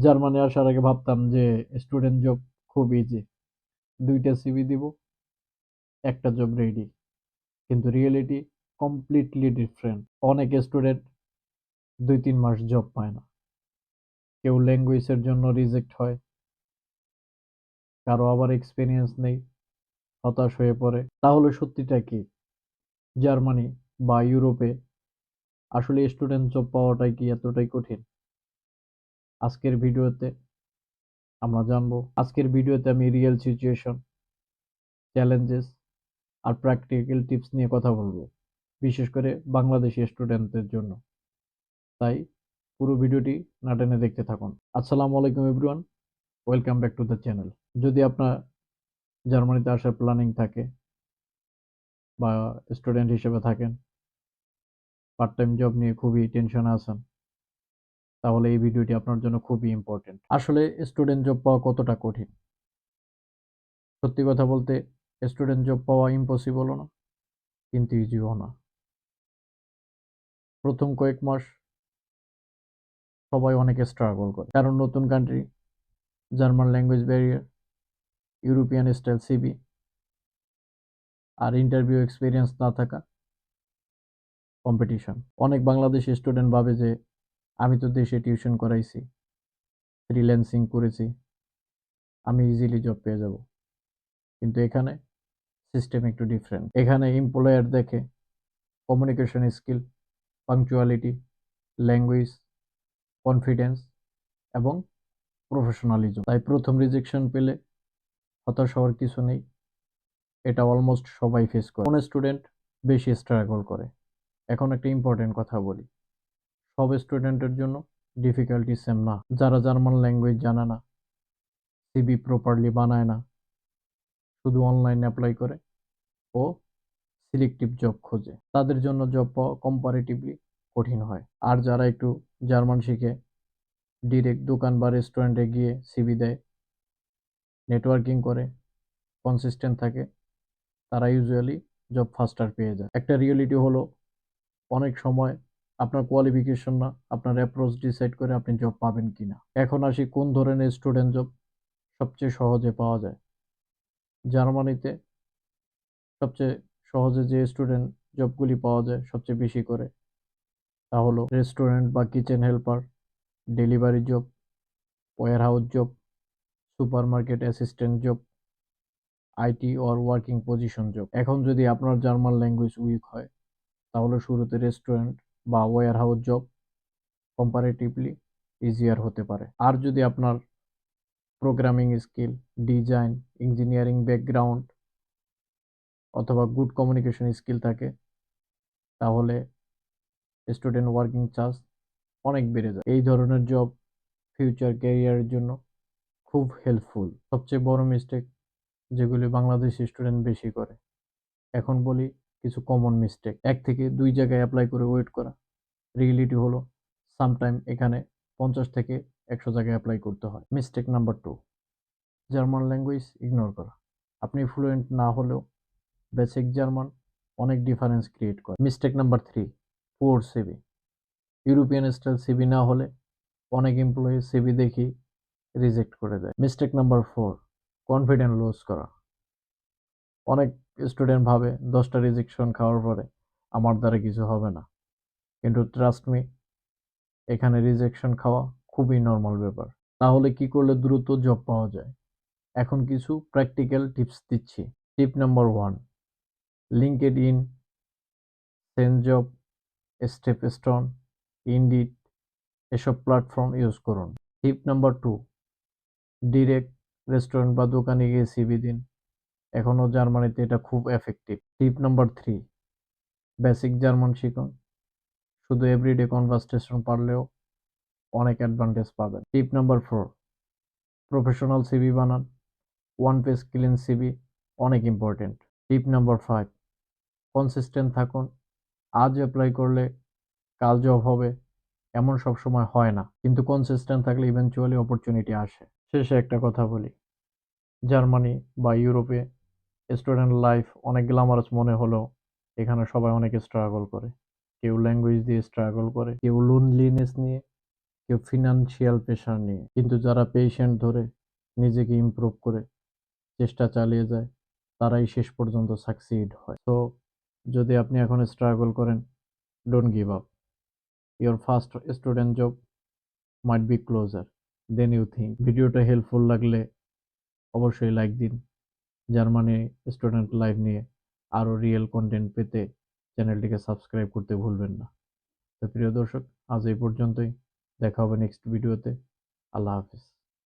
Germany আসার আগে ভাবতাম যে স্টুডেন্ট জব খুব ইজি, 2টা সিভি দিব, একটা জব রেডি। কিন্তু রিয়েলিটি কমপ্লিটলি ডিফারেন্ট। অনেক স্টুডেন্ট 2-3 মাস জব পায় না, কেউ ল্যাঙ্গুয়েজের জন্য রিজেক্ট হয়, কারো আবার এক্সপিরিয়েন্স নেই, হতাশ হয়ে পড়ে। তাহলে সত্যিটা কি? জার্মানি বা ইউরোপে আসলে স্টুডেন্ট জব পাওয়াটাই কি এতটাই কঠিন? আজকের ভিডিওতে আমরা জানবো। আজকের ভিডিওতে আমি real situation, challenges are practical tips নিয়ে কথা বলবো, বিশেষ করে বাংলাদেশি স্টুডেন্টদের জন্য। তাই পুরো ভিডিওটি না টেনে দেখতে থাকুন। আসসালামু আলাইকুম everyone, welcome back to the channel. যদি আপনার জার্মানিতে আসার প্ল্যানিং থাকে বা স্টুডেন্ট হিসেবে থাকেন, পার্ট টাইম জব নিয়ে খুবই টেনশনে আছেন, তাহলে এই ভিডিওটি আপনার জন্য খুবই ইম্পর্টেন্ট। আসলে স্টুডেন্ট জব পাওয়া কতটা কঠিন? সত্যি কথা বলতে, স্টুডেন্ট জব পাওয়া ইম্পসিবলও না, কিন্তু ইজিও না। প্রথম কয়েক মাস সবাই অনেক স্ট্রাগল করে, কারণ নতুন country, German language barrier, European style CV আর ইন্টারভিউ এক্সপিরিয়েন্স না থাকা, কম্পিটিশন। অনেক বাংলাদেশি স্টুডেন্ট ভাবে যে আমি তো দেশে টিউশন করাইছি, ফ্রিল্যান্সিং করেছি, আমি ইজিলি জব পেয়ে যাব। কিন্তু এখানে সিস্টেম একটু ডিফারেন্ট। এখানে এমপ্লয়ার দেখে communication skill, punctuality, language, confidence এবং প্রফেশনালিজম। তাই প্রথম রিজেকশন পেলে হতাশ হওয়ার কিছু নেই, এটা অলমোস্ট সবাই ফেস করে। কোন স্টুডেন্ট বেশি স্ট্রাগল করে? এখন একটা ইম্পর্টেন্ট কথা বলি, সব স্টুডেন্টের জন্য ডিফিকাল্টি সেম না। যারা জার্মান ল্যাঙ্গুয়েজ জানে না, সিভি প্রপারলি বানায় না, শুধু অনলাইন অ্যাপ্লাই করে ও সিলেক্টিভ জব খোঁজে, তাদের জন্য জব পাওয়া কম্পারেটিভলি কঠিন হয়। আর যারা একটু জার্মান শিখে ডিরেক্ট দোকান বা রেস্টুরেন্টে গিয়ে সিভি দেয়, নেটওয়ার্কিং করে, কনসিস্টেন্ট থাকে, তারা ইউজুয়ালি জব ফাস্টার পেয়ে যায়। একটা রিয়েলিটি হলো, অনেক সময় আপনার কোয়ালিফিকেশন না, আপনার অ্যাপ্রোচ ডিসাইড করে আপনি জব পাবেন কিনা। এখন আসি কোন ধরনের স্টুডেন্ট জব সবচেয়ে সহজে পাওয়া যায়। জার্মানিতে সবচেয়ে সহজে যে স্টুডেন্ট জবগুলি পাওয়া যায় সবচেয়ে বেশি করে, তা হলো রেস্টুরেন্ট বা kitchen helper, delivery job, warehouse job, supermarket assistant job, IT or working position job. এখন যদি আপনার জার্মান ল্যাঙ্গুয়েজ উইক হয়, তাহলে শুরুতে রেস্টুরেন্ট বা ওয়্যারহাউস জব কম্পারেটিভলি ইজিয়ার হতে পারে। আর যদি আপনার programming skill, design, engineering background অথবা গুড কমিউনিকেশন স্কিল থাকে, তাহলে স্টুডেন্ট ওয়ার্কিং চান্স অনেক বেড়ে যায়। এই ধরনের জব ফিউচার ক্যারিয়ারের জন্য খুব হেল্পফুল। সবচেয়ে বড় মিস্টেক যেগুলি বাংলাদেশি স্টুডেন্ট বেশি করে, এখন বলি কিছু কমন মিস্টেক। 1 থেকে 2 জায়গায় অ্যাপ্লাই করে ওয়েট করা। রিয়েলিটি হলো সামটাইম এখানে 50 থেকে 100 জায়গায় অ্যাপ্লাই করতে হয়। Mistake number 2, German language ignore করা। আপনি ফ্লুয়েন্ট না হলেও বেসিক জার্মান অনেক ডিফারেন্স ক্রিয়েট করে। Mistake number 3, poor CV. European style CV না হলে অনেক এমপ্লয়ি সিভি দেখি রিজেক্ট করে দেয়। মিস্টেক নাম্বার 4, কনফিডেন্স লুজ করা। অনেক স্টুডেন্ট ভাবে 10টা রিজেকশন খাওয়ার পরে আমার দ্বারা কিছু হবে না, কিন্তু ট্রাস্ট মি, এখানে রিজেকশন খাওয়া খুবই নর্মাল ব্যাপার। তাহলে কি করলে দ্রুত জব পাওয়া যায়? এখন কিছু প্র্যাকটিক্যাল টিপস দিচ্ছি। টিপ নাম্বার 1, লিঙ্কড ইন, সেনজব, স্টেপস্টোন, ইনডিড এসব প্ল্যাটফর্ম ইউজ করুন। টিপ নাম্বার 2, ডিরেক্ট রেস্টুরেন্ট বা দোকানে গিয়ে সিভি দিন। এখনো জার্মানিতে এটা খুব এফেক্টিভ। টিপ নাম্বার 3, বেসিক জার্মান শিখুন। শুধু এভরিডে কনভারসেশন পারলেও অনেক অ্যাডভান্টেজ পাবেন। টিপ নাম্বার 4, প্রফেশনাল সিভি বানান। ওয়ান পেজ ক্লিন সিভি অনেক ইম্পর্টেন্ট। টিপ নাম্বার 5, কনসিস্টেন্ট থাকুন। আজ অ্যাপ্লাই করলে কাল জব হবে এমন সবসময় হয় না, কিন্তু কনসিস্টেন্ট থাকলে ইভেনচুয়ালি অপরচুনিটি আসে। শেষে একটা কথা বলি, জার্মানি বা ইউরোপে স্টুডেন্ট লাইফ অনেক গ্ল্যামারাস মনে হলেও এখানে সবাই অনেক স্ট্রাগল করে। কেউ ল্যাঙ্গুয়েজ দিয়ে স্ট্রাগল করে, কেউ লোনলিনেস নিয়ে, কেউ ফিনান্সিয়াল প্রেশার নিয়ে। কিন্তু যারা পেশেন্ট ধরে নিজেকে ইমপ্রুভ করে চেষ্টা চালিয়ে যায়, তারাই শেষ পর্যন্ত সাকসিড হয়। তো যদি আপনি এখন স্ট্রাগল করেন, don't give up. Your first student job might be closer than you think. ভিডিওটা হেল্পফুল লাগলে অবশ্যই লাইক দিন। জার্মানি স্টুডেন্ট লাইফ নিয়ে আরও রিয়েল কন্টেন্ট পেতে চ্যানেলটিকে সাবস্ক্রাইব করতে ভুলবেন না। তো প্রিয় দর্শক, আজ এই পর্যন্তই। দেখা হবে নেক্সট ভিডিওতে। আল্লাহ হাফিজ।